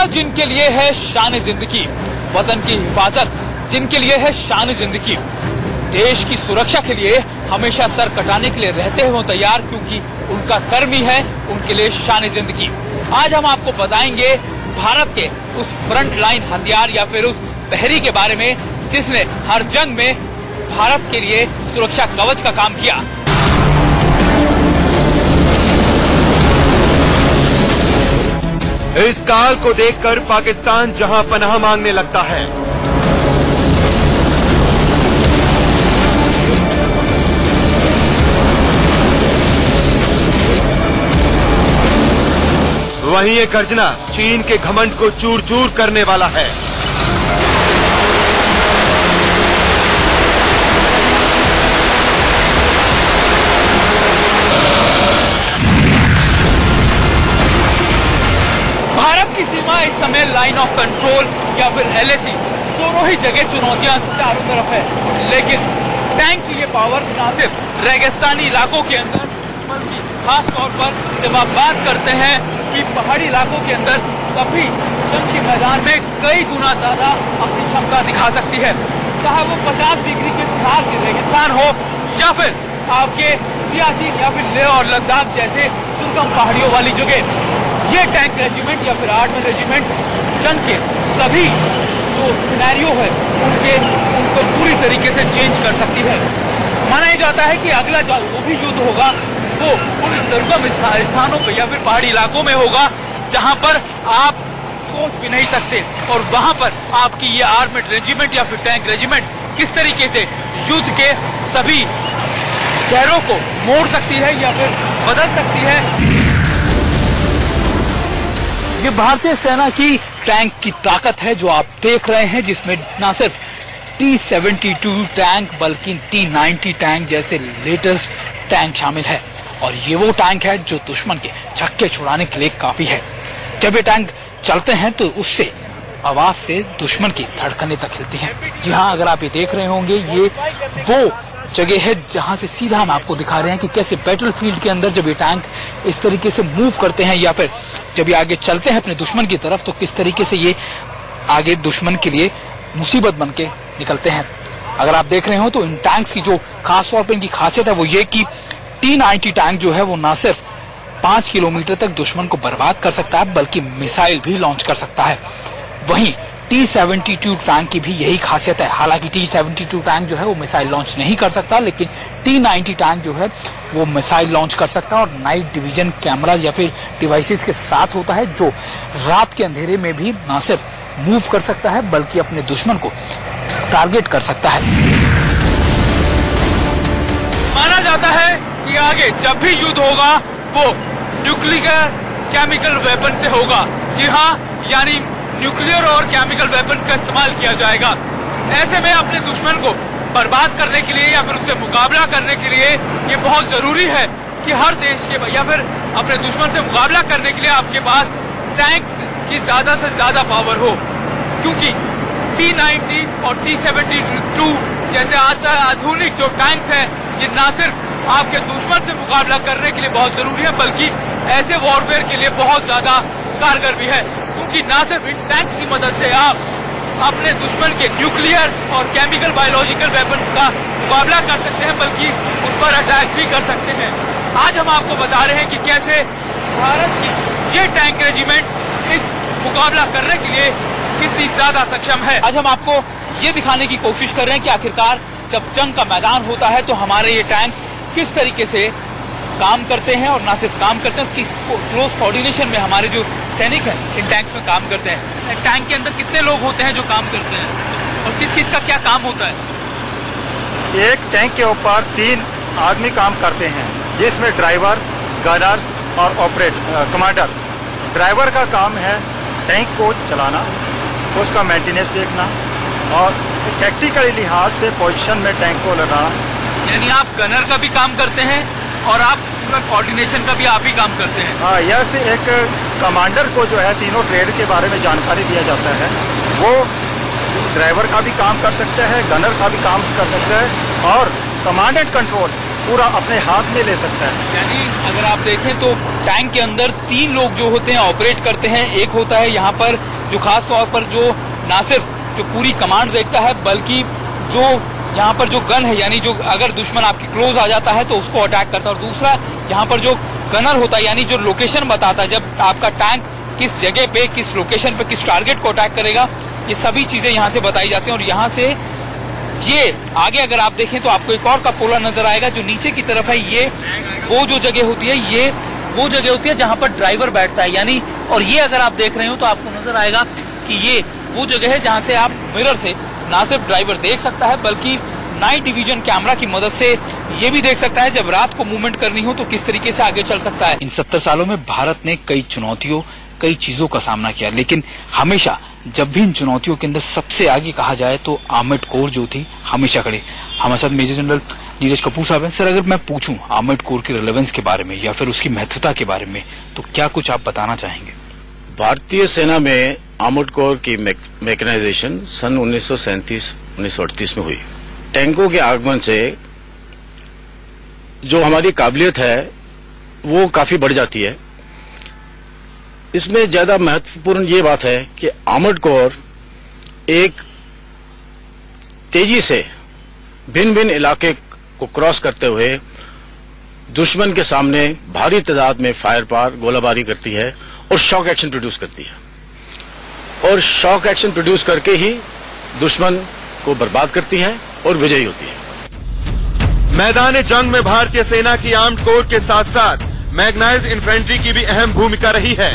सेना जिनके लिए है शान जिंदगी, वतन की हिफाजत जिनके लिए है शान जिंदगी, देश की सुरक्षा के लिए हमेशा सर कटाने के लिए रहते हैं वो तैयार, क्योंकि उनका कर्म ही है उनके लिए शान जिंदगी। आज हम आपको बताएंगे भारत के उस फ्रंट लाइन हथियार या फिर उस प्रहरी के बारे में जिसने हर जंग में भारत के लिए सुरक्षा कवच का काम किया। इस काल को देखकर पाकिस्तान जहां पनाह मांगने लगता है, वहीं ये गर्जना चीन के घमंड को चूर चूर करने वाला है। भारत की सीमा इस समय लाइन ऑफ कंट्रोल या फिर LAC दोनों ही जगह चुनौतियां चारों तरफ है, लेकिन टैंक की ये पावर न सिर्फ रेगिस्तानी इलाकों के अंदर बल्कि खास तौर पर जब आप बात करते हैं कि पहाड़ी इलाकों के अंदर तभी जंग के मैदान में कई गुना ज्यादा अपनी क्षमता दिखा सकती है। चाहे वो 50 डिग्री के बिहार के रेगिस्तान हो या फिर आपके सियाचिन या फिर लेह और लद्दाख जैसे दुर्गम पहाड़ियों वाली जगह, ये टैंक रेजिमेंट या फिर आर्मी रेजिमेंट जंग के सभी जो सिनेरियो है उनको पूरी तरीके से चेंज कर सकती है। माना जाता है कि अगला जो भी युद्ध होगा वो उन दुर्गम स्थानों पर या फिर पहाड़ी इलाकों में होगा जहां पर आप सोच भी नहीं सकते, और वहां पर आपकी ये आर्मड रेजिमेंट या फिर टैंक रेजिमेंट किस तरीके से युद्ध के सभी चेहरों को मोड़ सकती है या फिर बदल सकती है। ये भारतीय सेना की टैंक की ताकत है जो आप देख रहे हैं, जिसमें न सिर्फ T-72 टैंक बल्कि T-90 टैंक जैसे लेटेस्ट टैंक शामिल है, और ये वो टैंक है जो दुश्मन के छक्के छुड़ाने के लिए काफी है। जब ये टैंक चलते हैं तो उससे आवाज से दुश्मन की धड़कनें तक हिलती हैं। जी हाँ, अगर आप ये देख रहे होंगे, ये वो जगह है जहां से सीधा हम आपको दिखा रहे हैं कि कैसे बैटलफील्ड के अंदर जब ये टैंक इस तरीके से मूव करते हैं या फिर जब ये आगे चलते हैं अपने दुश्मन की तरफ, तो किस तरीके से ये आगे दुश्मन के लिए मुसीबत बन के निकलते हैं। अगर आप देख रहे हो तो इन टैंक्स की जो खास तौर पर इनकी खासियत है वो ये कि T-90 टैंक जो है वो न सिर्फ 5 किलोमीटर तक दुश्मन को बर्बाद कर सकता है बल्कि मिसाइल भी लॉन्च कर सकता है। वहीं T-72 टैंक की भी यही खासियत है। हालांकि T-72 टैंक जो है वो मिसाइल लॉन्च नहीं कर सकता, लेकिन T-90 टैंक जो है वो मिसाइल लॉन्च कर सकता है और नाइट डिवीजन कैमराज या फिर डिवाइसेस के साथ होता है, जो रात के अंधेरे में भी न सिर्फ मूव कर सकता है बल्कि अपने दुश्मन को टारगेट कर सकता है। माना जाता है कि आगे जब भी युद्ध होगा वो न्यूक्लियर केमिकल वेपन से होगा। जी हाँ, यानी न्यूक्लियर और केमिकल वेपन्स का इस्तेमाल किया जाएगा। ऐसे में अपने दुश्मन को बर्बाद करने के लिए या फिर उससे मुकाबला करने के लिए ये बहुत जरूरी है कि हर देश के या फिर अपने दुश्मन से मुकाबला करने के लिए आपके पास टैंक की ज्यादा से ज्यादा पावर हो, क्योंकि T-90 और T-72 जैसे आधुनिक जो टैंक्स हैं ये न सिर्फ आपके दुश्मन से मुकाबला करने के लिए बहुत जरूरी है बल्कि ऐसे वॉरफेयर के लिए बहुत ज्यादा कारगर भी है, क्योंकि न सिर्फ इन टैंक्स की मदद से आप अपने दुश्मन के न्यूक्लियर और केमिकल बायोलॉजिकल वेपन्स का मुकाबला कर सकते हैं बल्कि उस पर अटैक भी कर सकते हैं। आज हम आपको बता रहे हैं कि कैसे भारत की ये टैंक रेजिमेंट इस मुकाबला करने के लिए कितनी ज्यादा सक्षम है। आज हम आपको ये दिखाने की कोशिश कर रहे हैं कि आखिरकार जब जंग का मैदान होता है तो हमारे ये टैंक्स किस तरीके से काम करते हैं, और न सिर्फ काम करते हैं, किस क्लोज कोऑर्डिनेशन में हमारे जो सैनिक हैं इन टैंक्स में काम करते हैं। टैंक के अंदर कितने लोग होते हैं जो काम करते हैं और किस किस का क्या काम होता है? एक टैंक के ऊपर 3 आदमी काम करते हैं, जिसमें ड्राइवर, गनर्स और कमांडर्स। ड्राइवर का काम है टैंक को चलाना, उसका मेंटेनेंस देखना और टैक्टिकल लिहाज से पोजीशन में टैंक को लगाना। यानी आप गनर का भी काम करते हैं और आप पूरा कोऑर्डिनेशन का भी आप ही काम करते हैं? हाँ, यह से एक कमांडर को जो है तीनों ट्रेड के बारे में जानकारी दिया जाता है। वो ड्राइवर का भी काम कर सकते हैं, गनर का भी काम कर सकते हैं और कमांड एंड कंट्रोल पूरा अपने हाथ में ले सकता है। यानी अगर आप देखें तो टैंक के अंदर 3 लोग जो होते हैं ऑपरेट करते हैं। एक होता है यहाँ पर जो खास तौर पर जो ना सिर्फ जो पूरी कमांड देखता है, बल्कि जो यहाँ पर जो गन है, यानी जो अगर दुश्मन आपकी क्लोज आ जाता है तो उसको अटैक करता है। और दूसरा यहाँ पर जो गनर होता है, यानी जो लोकेशन बताता है जब आपका टैंक किस जगह पे, किस लोकेशन पे, किस टारगेट को अटैक करेगा, ये सभी चीजें यहाँ से बताई जाती हैं। और यहाँ से ये आगे अगर आप देखें तो आपको एक और का पोला नजर आएगा जो नीचे की तरफ है। ये वो जो जगह होती है, ये वो जगह होती है जहां पर ड्राइवर बैठता है, यानी और ये अगर आप देख रहे हो तो आपको नजर आएगा कि ये वो जगह है जहां से आप मिरर से ना सिर्फ ड्राइवर देख सकता है बल्कि नाइट डिवीजन कैमरा की मदद से ये भी देख सकता है जब रात को मूवमेंट करनी हो तो किस तरीके से आगे चल सकता है। इन 70 सालों में भारत ने कई चुनौतियों, कई चीजों का सामना किया, लेकिन हमेशा जब भी इन चुनौतियों के अंदर सबसे आगे कहा जाए तो आर्मर्ड कोर जो थी हमेशा खड़ी। हमारे साथ मेजर जनरल नीरज कपूर साहब हैं। सर, अगर मैं पूछूं आर्मर्ड कोर की रिलेवेंस के बारे में या फिर उसकी महत्वता के बारे में, तो क्या कुछ आप बताना चाहेंगे? भारतीय सेना में आर्मर्ड कोर की मैकेनाइजेशन सन 1937-1938 में हुई। टैंकों के आगमन से जो हमारी काबिलियत है वो काफी बढ़ जाती है। इसमें ज्यादा महत्वपूर्ण ये बात है कि आर्मर्ड कोर एक तेजी से भिन्न भिन्न इलाके को क्रॉस करते हुए दुश्मन के सामने भारी तादाद में फायर पार गोलाबारी करती है और शॉक एक्शन प्रोड्यूस करती है, और शॉक एक्शन प्रोड्यूस करके ही दुश्मन को बर्बाद करती है और विजयी होती है। मैदान जंग में भारतीय सेना की आर्म्ड कोर के साथ साथ मैग्नाइज्ड इन्फेंट्री की भी अहम भूमिका रही है।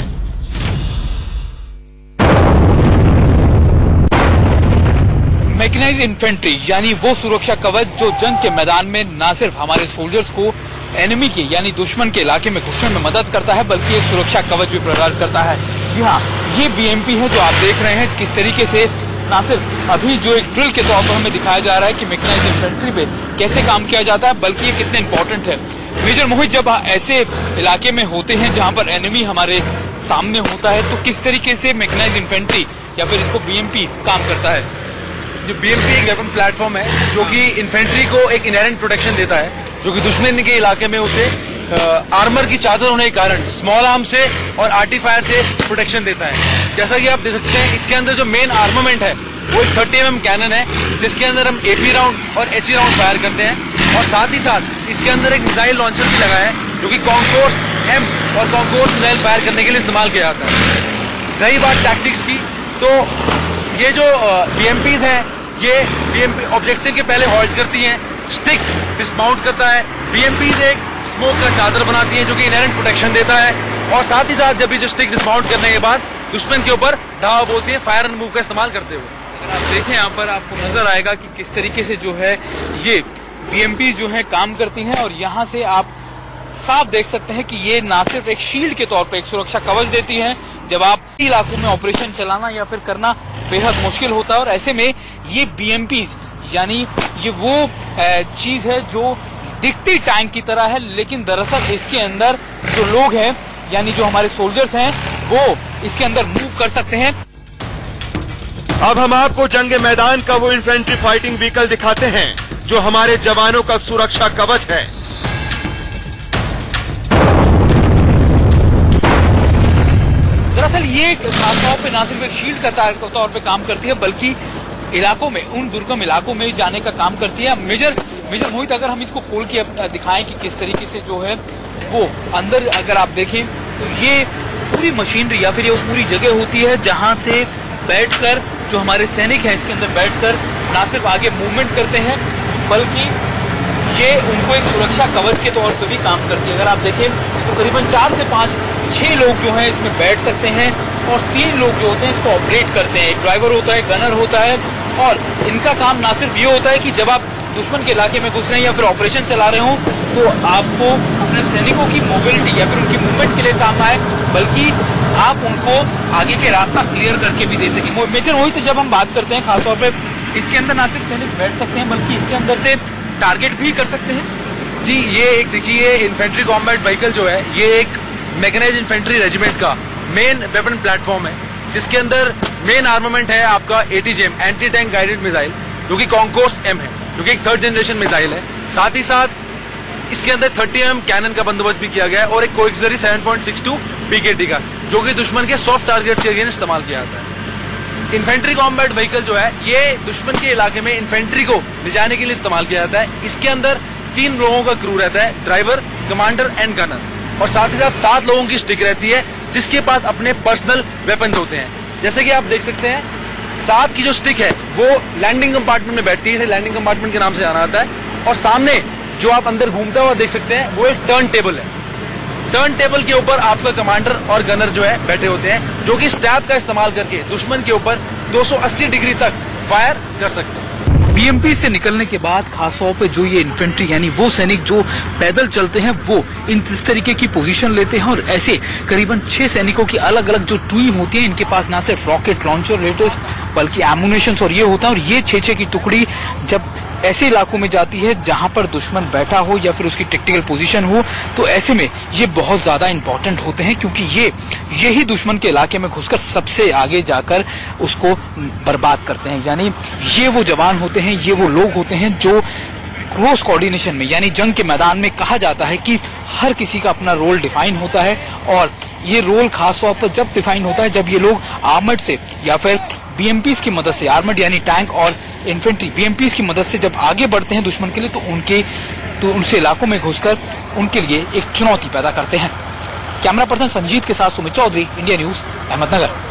मैकेनाइज्ड इन्फेंट्री यानी वो सुरक्षा कवच जो जंग के मैदान में न सिर्फ हमारे सोल्जर्स को एनिमी के यानी दुश्मन के इलाके में घुसने में मदद करता है बल्कि एक सुरक्षा कवच भी प्रदान करता है। जी हाँ, ये बीएमपी है जो आप देख रहे हैं किस तरीके से न सिर्फ अभी जो एक ड्रिल के तौर पर हमें दिखाया जा रहा है कि मैकेनाइज्ड इन्फेंट्री पे कैसे काम किया जाता है, बल्कि ये कितने इंपॉर्टेंट है। मेजर मोहित, जब ऐसे इलाके में होते हैं जहाँ पर एनिमी हमारे सामने होता है तो किस तरीके से मैकेनाइज्ड इन्फेंट्री या फिर इसको बीएमपी काम करता है? जो बीएमपी एक वेपन प्लेटफॉर्म है जो कि इन्फेंट्री को एक इनहेरेंट प्रोटेक्शन देता है, जो कि दुश्मन के इलाके में उसे आर्मर की चादर होने के कारण स्मॉल आर्म से और आर्टिफायर से प्रोटेक्शन देता है। जैसा कि आप देख सकते हैं इसके अंदर जो मेन आर्मामेंट है वो एक 30 mm कैनन है जिसके अंदर हम एपी राउंड और एचई राउंड फायर करते हैं, और साथ ही साथ इसके अंदर एक मिसाइल लॉन्चर भी लगा है जो कि कॉन्कोर्स एम और कॉन्कोर्स मिसाइल फायर करने के लिए इस्तेमाल किया जाता है। रही बात टैक्टिक्स की, तो ये जो बीएमपीज हैं ये बीएमपी ऑब्जेक्टिव के पहले हॉल्ट करती हैं, स्टिक डिसमाउंट करता है, बीएमपीज एक स्मोक का चादर बनाती है जो कि इनहेरेंट प्रोटेक्शन देता है, और साथ ही साथ जब ये जो स्टिक डिसमाउंट करने के बाद दुश्मन के ऊपर धावा बोलती है फायर एंड मूव का इस्तेमाल करते हुए। अगर आप देखें यहाँ पर आपको नजर आएगा कि किस तरीके से जो है ये बीएमपी जो है काम करती हैं, और यहाँ से आप साफ देख सकते हैं कि ये ना सिर्फ एक शील्ड के तौर पे एक सुरक्षा कवच देती है जब आप इलाकों में ऑपरेशन चलाना या फिर करना बेहद मुश्किल होता है। और ऐसे में ये बीएमपीज यानी ये वो चीज है जो दिखती टैंक की तरह है, लेकिन दरअसल इसके अंदर जो लोग हैं यानी जो हमारे सोल्जर्स हैं वो इसके अंदर मूव कर सकते हैं। अब हम आपको जंग मैदान का वो इन्फेंट्री फाइटिंग व्हीकल दिखाते हैं जो हमारे जवानों का सुरक्षा कवच है। दरअसल ये खासतौर पे ना सिर्फ एक शील्ड का तौर पे काम करती है बल्कि इलाकों में, उन दुर्गम इलाकों में जाने का काम करती है। मेजर मोहित, अगर हम इसको खोल के दिखाएं कि किस तरीके से जो है वो अंदर अगर आप देखें तो ये पूरी मशीनरी या फिर ये पूरी जगह होती है जहां से बैठकर जो हमारे सैनिक हैं इसके अंदर बैठकर ना सिर्फ आगे मूवमेंट करते हैं बल्कि ये उनको एक सुरक्षा कवच के तौर पे भी काम करती है। अगर आप देखें तो करीबन 4 से 5-6 लोग जो हैं इसमें बैठ सकते हैं, और 3 लोग जो होते हैं इसको ऑपरेट करते हैं। एक ड्राइवर होता है, गनर होता है, और इनका काम ना सिर्फ ये होता है कि जब आप दुश्मन के इलाके में घुस रहे हैं या फिर ऑपरेशन चला रहे हो तो आपको अपने सैनिकों की मोबिलिटी या फिर उनकी मूवमेंट के लिए काम आए, बल्कि आप उनको आगे के रास्ता क्लियर करके भी दे सकें। मेजर मोहित, जब हम बात करते हैं खासतौर पे इसके अंदर ना सिर्फ सैनिक बैठ सकते हैं बल्कि इसके अंदर से टारगेट भी कर सकते हैं। जी, ये एक देखिए इन्फेंट्री कॉम्बैट व्हीकल जो है ये एक मैकेनाइज्ड इन्फेंट्री रेजिमेंट का मेन वेपन प्लेटफॉर्म है जिसके अंदर मेन आर्मामेंट है आपका एटीजेम एंटी टैंक गाइडेड मिसाइल जो कि कॉन्कोर्स एम है जो कि एक 3rd जनरेशन मिसाइल है। साथ ही साथ इसके अंदर 30 mm कैनन का बंदोबस्त भी किया गया है और एक कोएक्सिलरी 7.62 PKT का, जो कि दुश्मन के सॉफ्ट टारगेट्स के अगेंस्ट इस्तेमाल किया जाता है। इन्फेंट्री कॉम्बैट व्हीकल जो है ये दुश्मन के इलाके में इन्फेंट्री को ले जाने के लिए इस्तेमाल किया जाता है। इसके अंदर 3 लोगों का क्रू रहता है, ड्राइवर, कमांडर एंड गनर, और साथ ही साथ 7 लोगों की स्टिक रहती है जिसके पास अपने पर्सनल वेपन्स होते हैं। जैसे कि आप देख सकते हैं 7 की जो स्टिक है वो लैंडिंग कंपार्टमेंट में बैठती है, इसे लैंडिंग कंपार्टमेंट के नाम से जाना जाता है। और सामने जो आप अंदर घूमता हुआ देख सकते हैं वो एक टर्न टेबल है। टर्न टेबल के ऊपर आपका कमांडर और गनर जो है बैठे होते हैं, जो कि स्टैब का इस्तेमाल करके दुश्मन के ऊपर 280 डिग्री तक फायर कर सकते हैं। बीएमपी से निकलने के बाद खासतौर पे जो ये इन्फेंट्री यानी वो सैनिक जो पैदल चलते हैं वो इस तरीके की पोजीशन लेते हैं और ऐसे करीबन 6 सैनिकों की अलग अलग जो टीम होती है, इनके पास ना सिर्फ रॉकेट लॉन्चर लेटेस्ट बल्कि एमुनेशन और ये होता है। और ये 6 की टुकड़ी जब ऐसे इलाकों में जाती है जहां पर दुश्मन बैठा हो या फिर उसकी टेक्टिकल पोजीशन हो, तो ऐसे में ये बहुत ज्यादा इंपॉर्टेंट होते हैं, क्योंकि यही दुश्मन के इलाके में घुसकर सबसे आगे जाकर उसको बर्बाद करते हैं। यानी ये वो जवान होते हैं, ये वो लोग होते हैं जो क्लोज कोऑर्डिनेशन में यानी जंग के मैदान में कहा जाता है कि हर किसी का अपना रोल डिफाइन होता है। और ये रोल खासतौर पर जब डिफाइन होता है जब ये लोग आर्मर्ड से या फिर बीएमपीज की मदद से, आर्मर्ड यानी टैंक और इन्फेंट्री बीएमपीज की मदद से जब आगे बढ़ते हैं दुश्मन के लिए, तो उनसे इलाकों में घुसकर उनके लिए एक चुनौती पैदा करते हैं। कैमरा पर्सन संजीत के साथ सुमित चौधरी, इंडिया न्यूज, अहमदनगर।